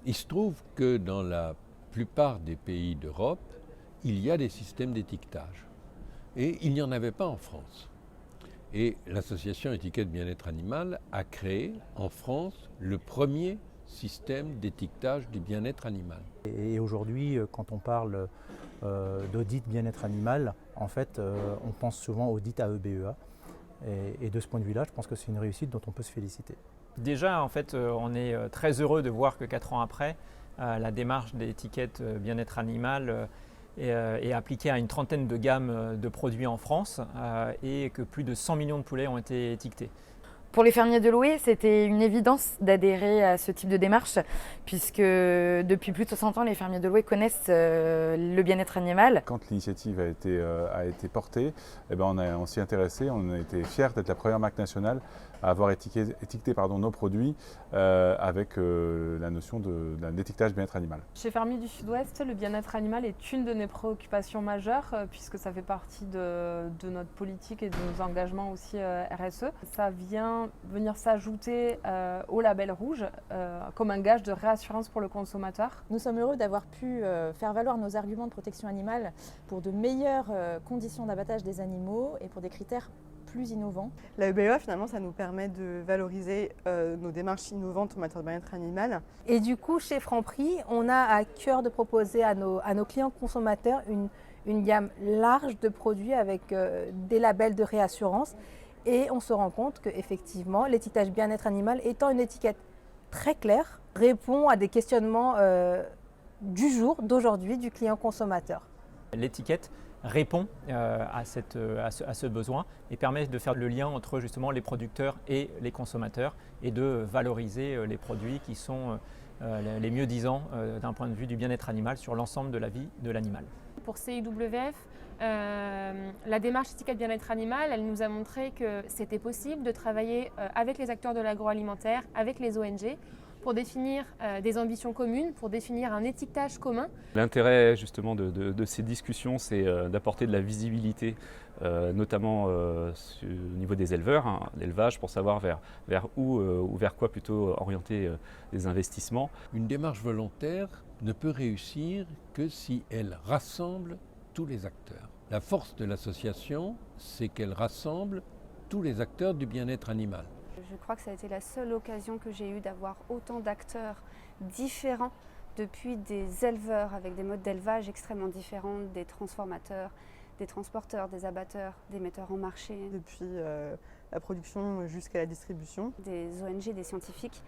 Il se trouve que dans la plupart des pays d'Europe, il y a des systèmes d'étiquetage. Et il n'y en avait pas en France. Et l'association Étiquette Bien-être Animal a créé en France le premier système d'étiquetage du bien-être animal. Et aujourd'hui, quand on parle d'audit bien-être animal, en fait, on pense souvent audit à EBEA. Et de ce point de vue-là, je pense que c'est une réussite dont on peut se féliciter. Déjà, en fait, on est très heureux de voir que 4 ans après, la démarche d'étiquette bien-être animal est appliquée à une trentaine de gammes de produits en France et que plus de 100 millions de poulets ont été étiquetés. Pour les fermiers de l'Oué, c'était une évidence d'adhérer à ce type de démarche, puisque depuis plus de 60 ans, les fermiers de l'Oué connaissent le bien-être animal. Quand l'initiative a été portée, on s'y est intéressé, on a été fiers d'être la première marque nationale à avoir étiqueté nos produits avec la notion d'un étiquetage bien-être animal. Chez Fermiers du Sud-Ouest, le bien-être animal est une de nos préoccupations majeures puisque ça fait partie de notre politique et de nos engagements aussi RSE. Ça vient venir s'ajouter au label rouge comme un gage de réassurance pour le consommateur. Nous sommes heureux d'avoir pu faire valoir nos arguments de protection animale pour de meilleures conditions d'abattage des animaux et pour des critères plus innovants. La EBEA, finalement, ça nous permet de valoriser nos démarches innovantes en matière de bien-être animal. Et du coup, chez Franprix, on a à cœur de proposer à nos clients consommateurs une gamme large de produits avec des labels de réassurance. Et on se rend compte qu'effectivement, l'étiquetage bien-être animal étant une étiquette très claire, répond à des questionnements du jour, d'aujourd'hui, du client consommateur. L'étiquette répond à ce besoin et permet de faire le lien entre justement les producteurs et les consommateurs et de valoriser les produits qui sont les mieux disants d'un point de vue du bien-être animal sur l'ensemble de la vie de l'animal. Pour CIWF, la démarche étiquette bien-être animal, elle nous a montré que c'était possible de travailler avec les acteurs de l'agroalimentaire, avec les ONG, pour définir des ambitions communes, pour définir un étiquetage commun. L'intérêt justement de ces discussions, c'est d'apporter de la visibilité, notamment au niveau des éleveurs, l'élevage, pour savoir vers où ou vers quoi plutôt orienter les investissements. Une démarche volontaire ne peut réussir que si elle rassemble tous les acteurs. La force de l'association, c'est qu'elle rassemble tous les acteurs du bien-être animal. Je crois que ça a été la seule occasion que j'ai eue d'avoir autant d'acteurs différents, depuis des éleveurs avec des modes d'élevage extrêmement différents, des transformateurs, des transporteurs, des abatteurs, des metteurs en marché. Depuis la production jusqu'à la distribution. Des ONG, des scientifiques.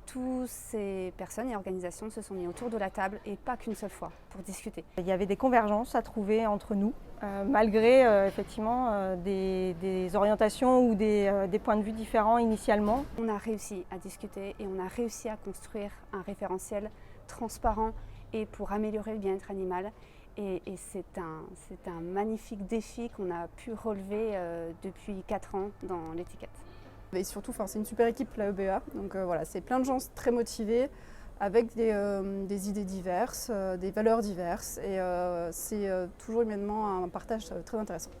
Toutes ces personnes et organisations se sont mis autour de la table et pas qu'une seule fois pour discuter. Il y avait des convergences à trouver entre nous, malgré effectivement des orientations ou des points de vue différents initialement. On a réussi à discuter et on a réussi à construire un référentiel transparent et pour améliorer le bien-être animal. Et c'est un magnifique défi qu'on a pu relever depuis 4 ans dans l'étiquette. Et surtout, c'est une super équipe, la EBEA. Donc voilà, c'est plein de gens très motivés, avec des idées diverses, des valeurs diverses. Et c'est toujours humainement un partage très intéressant.